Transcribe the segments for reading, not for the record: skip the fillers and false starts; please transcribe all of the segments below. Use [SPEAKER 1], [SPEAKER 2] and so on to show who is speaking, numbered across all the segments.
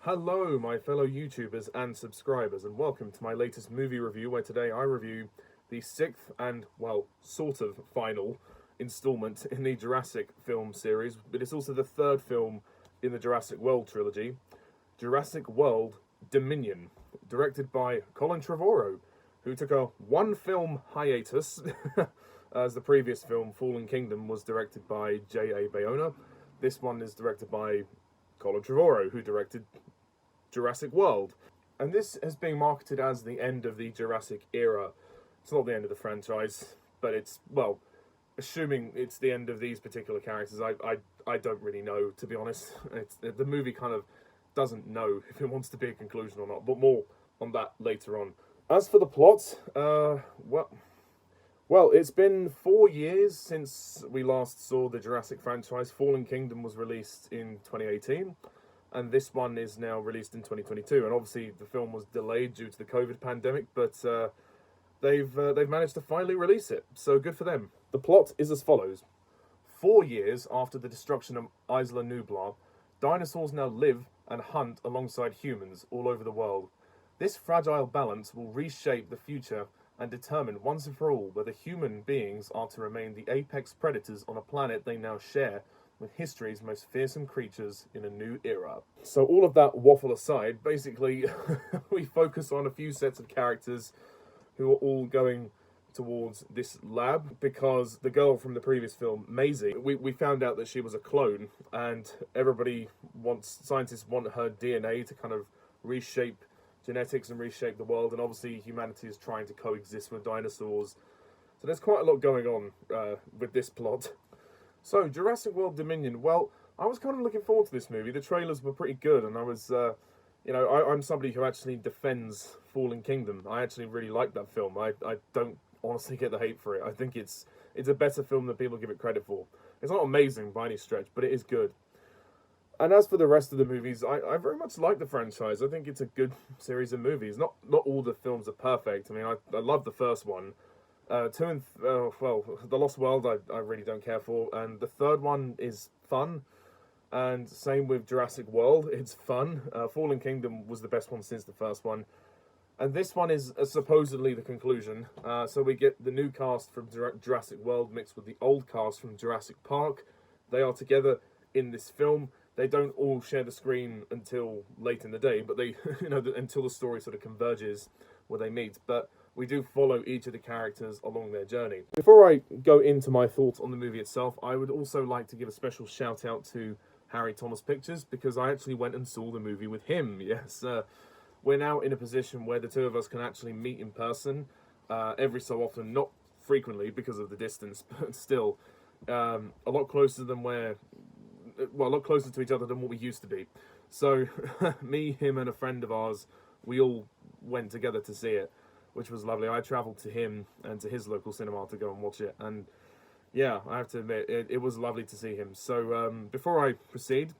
[SPEAKER 1] Hello, my fellow YouTubers and subscribers, and welcome to my latest movie review, where today I review the sixth and, well, sort of final installment in the Jurassic film series, but it's also the third film in the Jurassic World trilogy, Jurassic World Dominion, directed by Colin Trevorrow, who took a one-film hiatus, as the previous film, Fallen Kingdom, was directed by J.A. Bayona. This one is directed by Colin Trevorrow, who directed Jurassic World. And this has been marketed as the end of the Jurassic era. It's not the end of the franchise, but it's, well, assuming it's the end of these particular characters, I don't really know, to be honest. The movie kind of doesn't know if it wants to be a conclusion or not, but more on that later on. As for the plot, well, it's been 4 years since we last saw the Jurassic franchise. Fallen Kingdom was released in 2018, and this one is now released in 2022. And obviously, the film was delayed due to the COVID pandemic, but they've managed to finally release it. So good for them. The plot is as follows: 4 years after the destruction of Isla Nublar, dinosaurs now live and hunt alongside humans all over the world. This fragile balance will reshape the future and determine once and for all whether human beings are to remain the apex predators on a planet they now share with history's most fearsome creatures in a new era. So all of that waffle aside, basically we focus on a few sets of characters who are all going towards this lab, because the girl from the previous film, Maisie, we found out that she was a clone, and scientists want her DNA to kind of reshape genetics and reshape the world, and obviously humanity is trying to coexist with dinosaurs. So there's quite a lot going on with this plot. So, Jurassic World Dominion, well, I was kind of looking forward to this movie. The trailers were pretty good, and I was, I'm somebody who actually defends Fallen Kingdom. I actually really like that film. I don't honestly get the hate for it. I think it's a better film than people give it credit for. It's not amazing by any stretch, but it is good. And as for the rest of the movies, I very much like the franchise. I think it's a good series of movies. Not all the films are perfect. I mean, I love the first one. The Lost World I really don't care for. And the third one is fun. And same with Jurassic World, it's fun. Fallen Kingdom was the best one since the first one. And this one is supposedly the conclusion. So we get the new cast from Jurassic World mixed with the old cast from Jurassic Park. They are together in this film. They don't all share the screen until late in the day, but they, until the story sort of converges where they meet. But we do follow each of the characters along their journey. Before I go into my thoughts on the movie itself, I would also like to give a special shout out to Harry Thomas Pictures, because I actually went and saw the movie with him. Yes, we're now in a position where the two of us can actually meet in person every so often, not frequently because of the distance, but still a lot closer to each other than what we used to be. So, me, him, and a friend of ours, we all went together to see it, which was lovely. I travelled to him and to his local cinema to go and watch it, and yeah, I have to admit, it was lovely to see him. So, before I proceed,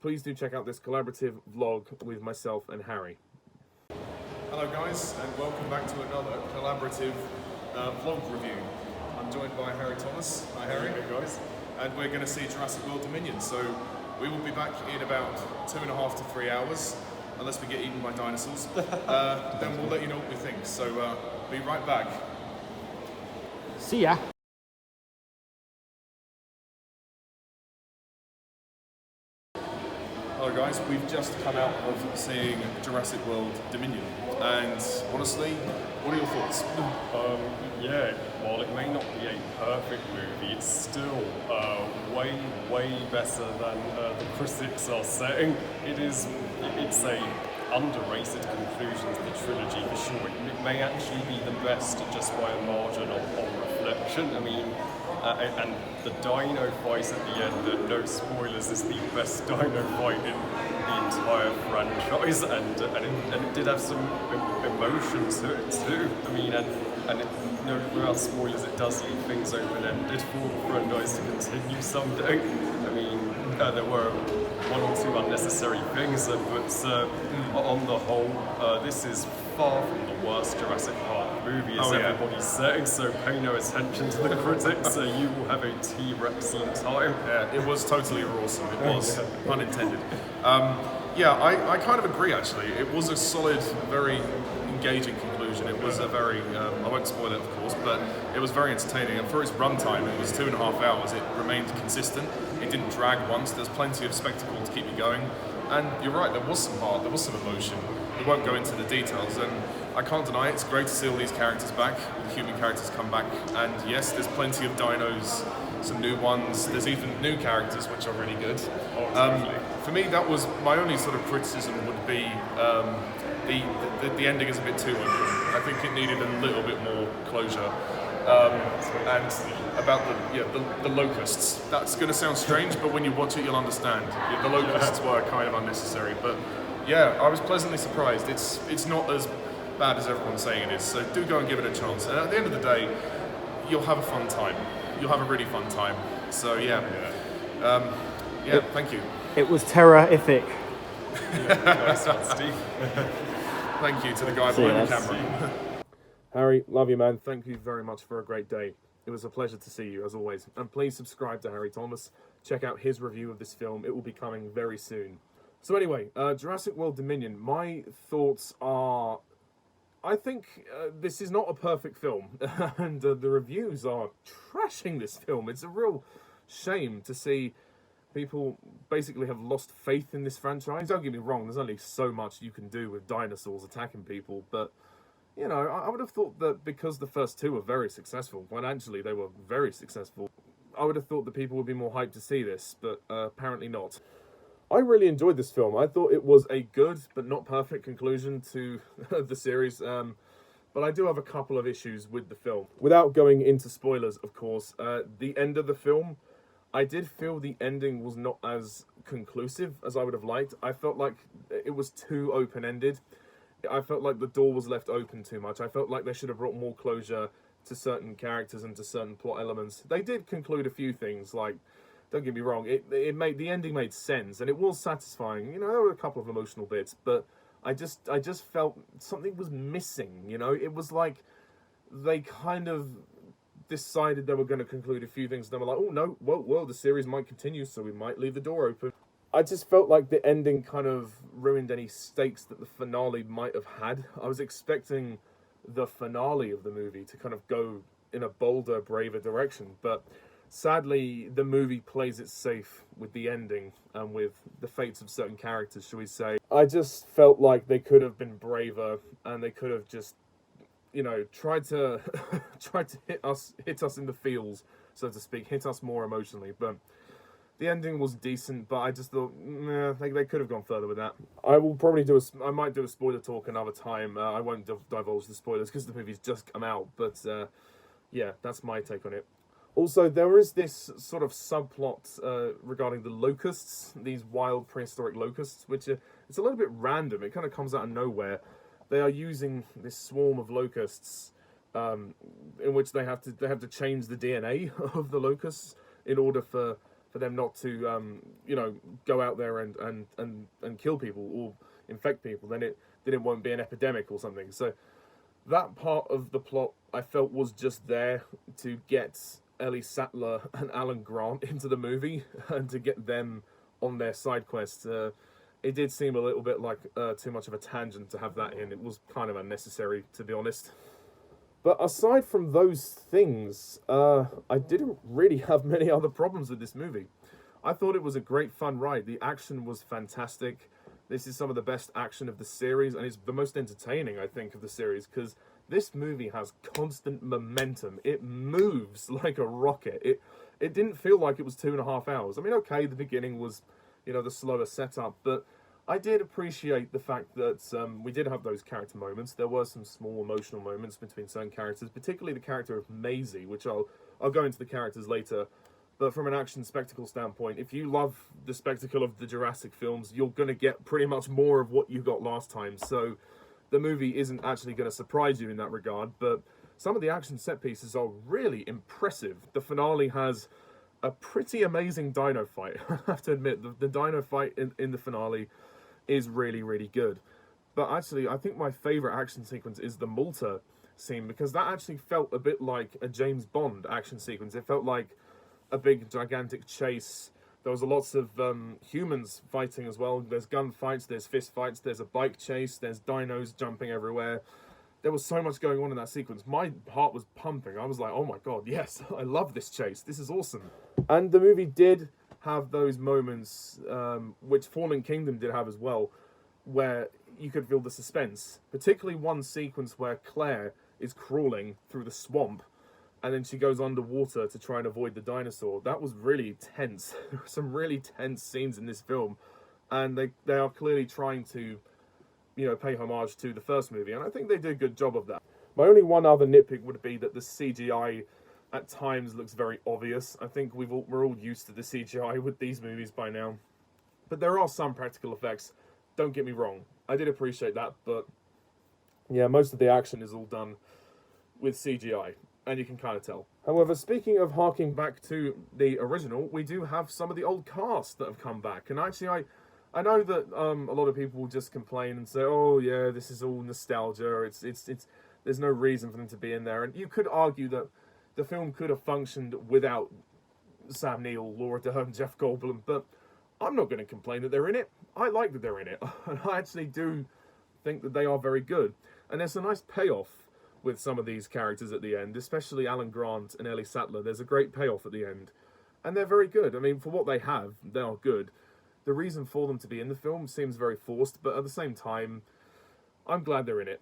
[SPEAKER 1] please do check out this collaborative vlog with myself and Harry. Hello guys, and welcome back to another collaborative vlog review. I'm joined by Harry Thomas. Hi Harry.
[SPEAKER 2] Hey guys.
[SPEAKER 1] And we're going to see Jurassic World Dominion. So we will be back in about 2.5 to 3 hours, unless we get eaten by dinosaurs. Then we'll let you know what we think. So be right back.
[SPEAKER 2] See ya.
[SPEAKER 1] Hello guys, we've just come out of seeing Jurassic World Dominion, and honestly, what are your thoughts?
[SPEAKER 2] Yeah, while it may not be a perfect movie, it's still way better than the critics are saying. It's a underrated conclusion to the trilogy for sure. It may actually be the best just by a margin of reflection. I mean, and the dino fight at the end, no spoilers, is the best dino fight in the entire franchise, and it did have some emotion to it too. I mean, and without spoilers, it does leave things open-ended for the franchise to continue someday. I mean, there were one or two unnecessary things, but on the whole, this is far from the worst Jurassic Park movie, as everybody's saying, so pay no attention to the critics, so you will have a T-Rexcellent time.
[SPEAKER 1] Yeah, it was totally awesome, it was, pun intended.
[SPEAKER 3] Yeah, I kind of agree actually. It was a solid, very engaging conclusion. It was a very, I won't spoil it of course, but it was very entertaining. And for its runtime, it was 2.5 hours. It remained consistent. It didn't drag once. There's plenty of spectacle to keep you going. And you're right, there was some heart, there was some emotion. We won't go into the details. And I can't deny it, it's great to see all these characters back, all the human characters come back. And yes, there's plenty of dinos, some new ones. There's even new characters, which are really good. For me, that was my only sort of criticism would be the ending is a bit too open. I think it needed a little bit more closure. And about the locusts. That's going to sound strange, but when you watch it, you'll understand. The locusts were kind of unnecessary, but yeah, I was pleasantly surprised. It's not as bad as everyone's saying it is. So do go and give it a chance. And at the end of the day, you'll have a fun time. You'll have a really fun time. So yeah, thank you.
[SPEAKER 4] It was terrific.
[SPEAKER 2] Nice one, Steve.
[SPEAKER 3] Thank you to the guy behind the camera.
[SPEAKER 1] Harry, love you, man. Thank you very much for a great day. It was a pleasure to see you, as always. And please subscribe to Harry Thomas. Check out his review of this film. It will be coming very soon. So anyway, Jurassic World Dominion. My thoughts are... I think this is not a perfect film. And the reviews are trashing this film. It's a real shame to see people basically have lost faith in this franchise. Don't get me wrong, there's only so much you can do with dinosaurs attacking people, but... You know, I would have thought that because the first two were very successful, financially they were very successful, I would have thought that people would be more hyped to see this, but apparently not. I really enjoyed this film. I thought it was a good, but not perfect conclusion to the series, but I do have a couple of issues with the film. Without going into spoilers, of course, the end of the film, I did feel the ending was not as conclusive as I would have liked. I felt like it was too open-ended. I felt like the door was left open too much. I felt like they should have brought more closure to certain characters and to certain plot elements. They did conclude a few things, like, don't get me wrong, it made the ending made sense and it was satisfying. You know, there were a couple of emotional bits, but I just felt something was missing. You know, it was like they kind of decided they were going to conclude a few things, and they were like, oh no, well, the series might continue, so we might leave the door open. I just felt like the ending kind of ruined any stakes that the finale might have had. I was expecting the finale of the movie to kind of go in a bolder, braver direction, but sadly, the movie plays it safe with the ending and with the fates of certain characters, shall we say. I just felt like they could have been braver, and they could have just, you know, tried to hit us in the feels, so to speak, hit us more emotionally, but... The ending was decent, but I just thought, they could have gone further with that. I will probably I might do a spoiler talk another time. I won't divulge the spoilers because the movie's just come out, but yeah, that's my take on it. Also, there is this sort of subplot regarding the locusts, these wild prehistoric locusts, which it's a little bit random. It kind of comes out of nowhere. They are using this swarm of locusts in which they have to change the DNA of the locusts in order for them not to, go out there and kill people or infect people. Then it won't be an epidemic or something. So that part of the plot I felt was just there to get Ellie Sattler and Alan Grant into the movie and to get them on their side quest. It did seem a little bit like too much of a tangent to have that in. It was kind of unnecessary, to be honest. But aside from those things, I didn't really have many other problems with this movie. I thought it was a great fun ride. The action was fantastic. This is some of the best action of the series, and it's the most entertaining, I think, of the series, because this movie has constant momentum. It moves like a rocket. It didn't feel like it was 2.5 hours. I mean, okay, the beginning was, the slower setup, but I did appreciate the fact that we did have those character moments. There were some small emotional moments between certain characters, particularly the character of Maisie, which I'll go into the characters later. But from an action spectacle standpoint, if you love the spectacle of the Jurassic films, you're going to get pretty much more of what you got last time. So the movie isn't actually going to surprise you in that regard. But some of the action set pieces are really impressive. The finale has a pretty amazing dino fight. I have to admit, the dino fight in the finale is really, really good. But actually, I think my favourite action sequence is the Malta scene, because that actually felt a bit like a James Bond action sequence. It felt like a big, gigantic chase There was lots of humans fighting as well. There's gunfights, there's fist fights, there's a bike chase, there's dinos jumping everywhere. There was so much going on in that sequence. My heart was pumping. I was like, oh my god, yes, I love this chase. This is awesome. And the movie did have those moments, which Fallen Kingdom did have as well, where you could feel the suspense. Particularly one sequence where Claire is crawling through the swamp, and then she goes underwater to try and avoid the dinosaur. That was really tense. There were some really tense scenes in this film, and they are clearly trying to, pay homage to the first movie, and I think they did a good job of that. My only one other nitpick would be that the CGI at times looks very obvious. I think we're all used to the CGI with these movies by now, but there are some practical effects. Don't get me wrong, I did appreciate that, but yeah, most of the action is all done with CGI. And you can kind of tell. However, speaking of harking back to the original, we do have some of the old cast that have come back. And actually, I know that a lot of people will just complain and say, "Oh yeah, this is all nostalgia. It's there's no reason for them to be in there." And you could argue that the film could have functioned without Sam Neill, Laura Dern, Jeff Goldblum. But I'm not going to complain that they're in it. I like that they're in it. And I actually do think that they are very good. And there's a nice payoff with some of these characters at the end, especially Alan Grant and Ellie Sattler. There's a great payoff at the end, and they're very good. I mean, for what they have, they are good. The reason for them to be in the film seems very forced, but at the same time, I'm glad they're in it.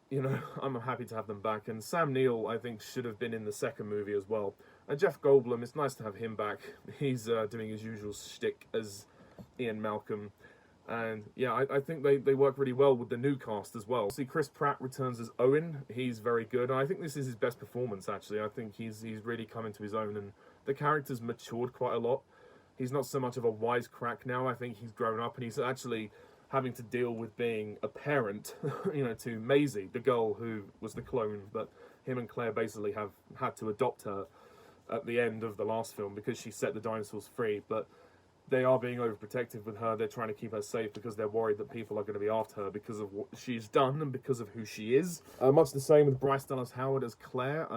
[SPEAKER 1] I'm happy to have them back. And Sam Neill, I think, should have been in the second movie as well. And Jeff Goldblum, it's nice to have him back. He's doing his usual shtick as Ian Malcolm. And yeah, I think they work really well with the new cast as well. See, Chris Pratt returns as Owen. He's very good. And I think this is his best performance, actually. I think he's really come into his own, and the character's matured quite a lot. He's not so much of a wisecrack now. I think he's grown up, and he's actually having to deal with being a parent, to Maisie, the girl who was the clone. But him and Claire basically have had to adopt her at the end of the last film because she set the dinosaurs free. But they are being overprotective with her. They're trying to keep her safe because they're worried that people are going to be after her because of what she's done and because of who she is. Much the same with Bryce Dallas Howard as Claire.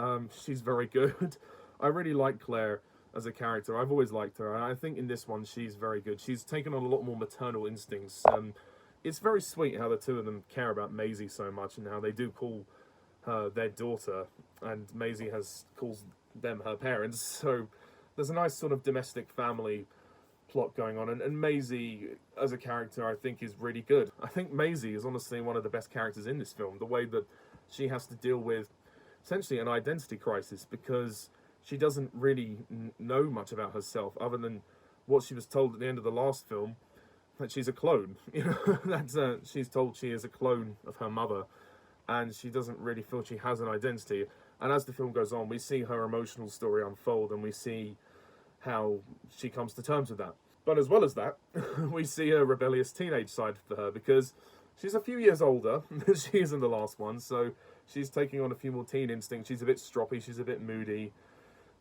[SPEAKER 1] She's very good. I really like Claire as a character. I've always liked her. I think in this one she's very good. She's taken on a lot more maternal instincts. It's very sweet how the two of them care about Maisie so much and how they do call her their daughter, and Maisie calls them her parents. So there's a nice sort of domestic family plot going on, and Maisie as a character I think is really good. I think Maisie is honestly one of the best characters in this film. The way that she has to deal with essentially an identity crisis because she doesn't really know much about herself other than what she was told at the end of the last film, that she's a clone. She's told she is a clone of her mother, and she doesn't really feel she has an identity. And as the film goes on, we see her emotional story unfold, and we see how she comes to terms with that. But as well as that, we see a rebellious teenage side for her because she's a few years older than she is in the last one, so she's taking on a few more teen instincts. She's a bit stroppy, she's a bit moody.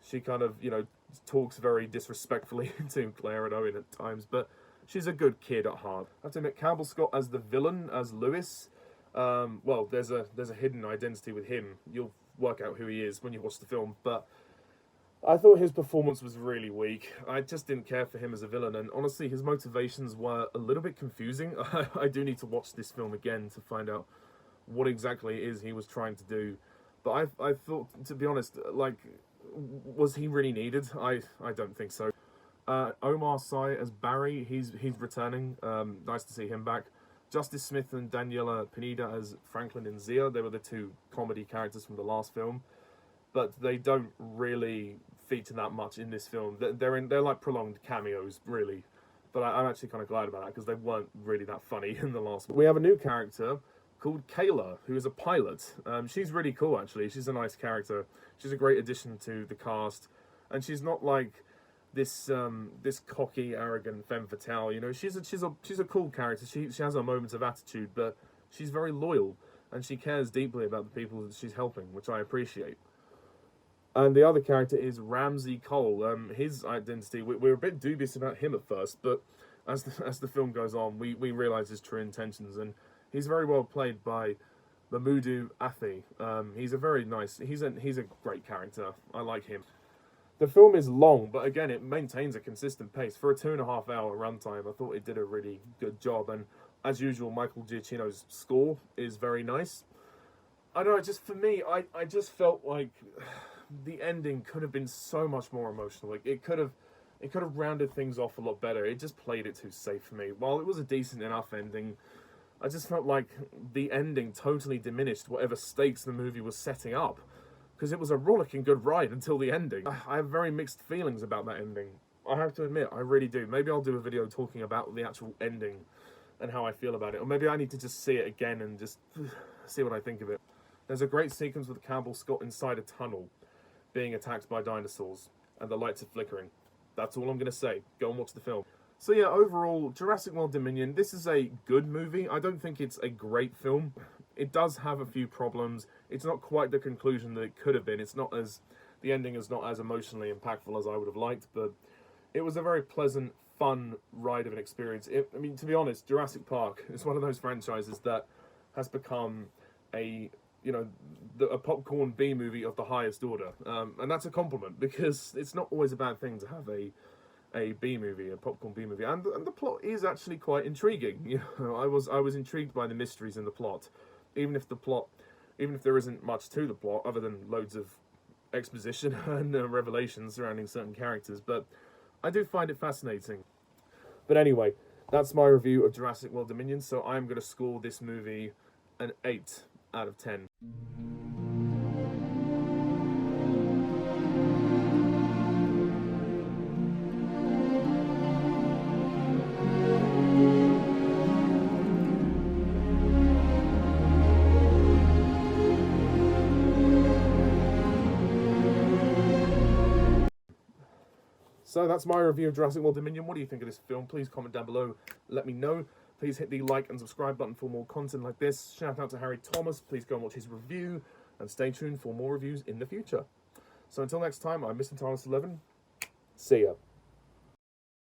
[SPEAKER 1] She kind of, talks very disrespectfully to Claire and Owen at times, but she's a good kid at heart. I have to admit, Campbell Scott as the villain, as Lewis, there's a hidden identity with him. You'll work out who he is when you watch the film, but I thought his performance was really weak. I just didn't care for him as a villain, and honestly, his motivations were a little bit confusing. I do need to watch this film again to find out what exactly it is he was trying to do. But I thought, to be honest, was he really needed? I don't think so. Omar Sy as Barry, he's returning. Nice to see him back. Justice Smith and Daniella Pineda as Franklin and Zia. They were the two comedy characters from the last film, but they don't really feature that much in this film. They're like prolonged cameos, really. But I'm actually kind of glad about that because they weren't really that funny in the last one. We have a new character called Kayla, who is a pilot. She's really cool, actually. She's a nice character. She's a great addition to the cast, and she's not like this cocky, arrogant femme fatale. She's a cool character. She has her moments of attitude, but she's very loyal and she cares deeply about the people that she's helping, which I appreciate. And the other character is Ramsey Cole. His identity, we're a bit dubious about him at first, but as the film goes on, we realise his true intentions, and he's very well played by Mamoudou Athie. He's a very nice, he's a great character. I like him. The film is long, but again, it maintains a consistent pace. For a 2.5-hour runtime, I thought it did a really good job. And as usual, Michael Giacchino's score is very nice. I don't know, just for me, I just felt like the ending could have been so much more emotional. Like, it could have rounded things off a lot better. It just played it too safe for me. While it was a decent enough ending, I just felt like the ending totally diminished whatever stakes the movie was setting up. Because it was a rollicking good ride until the ending. I have very mixed feelings about that ending. I have to admit, I really do. Maybe I'll do a video talking about the actual ending and how I feel about it. Or maybe I need to just see it again and just see what I think of it. There's a great sequence with Campbell Scott inside a tunnel being attacked by dinosaurs and the lights are flickering. That's all I'm going to say. Go and watch the film. So yeah, overall, Jurassic World Dominion, this is a good movie. I don't think it's a great film. It does have a few problems. It's not quite the conclusion that it could have been. The ending is not as emotionally impactful as I would have liked, but it was a very pleasant, fun ride of an experience. I mean, to be honest, Jurassic Park is one of those franchises that has become a popcorn B movie of the highest order. And that's a compliment, because it's not always a bad thing to have a B movie, a popcorn B movie, and the plot is actually quite intriguing. You know, I was intrigued by the mysteries in the plot, even if there isn't much to the plot other than loads of exposition and revelations surrounding certain characters. But I do find it fascinating. But anyway, that's my review of Jurassic World Dominion. So I'm going to score this movie an 8 out of 10. So that's my review of Jurassic World Dominion. What do you think of this film? Please comment down below. Let me know. Please hit the like and subscribe button for more content like this. Shout out to Harry Thomas. Please go and watch his review. And stay tuned for more reviews in the future. So until next time, I'm Mr. Thomas11. See ya.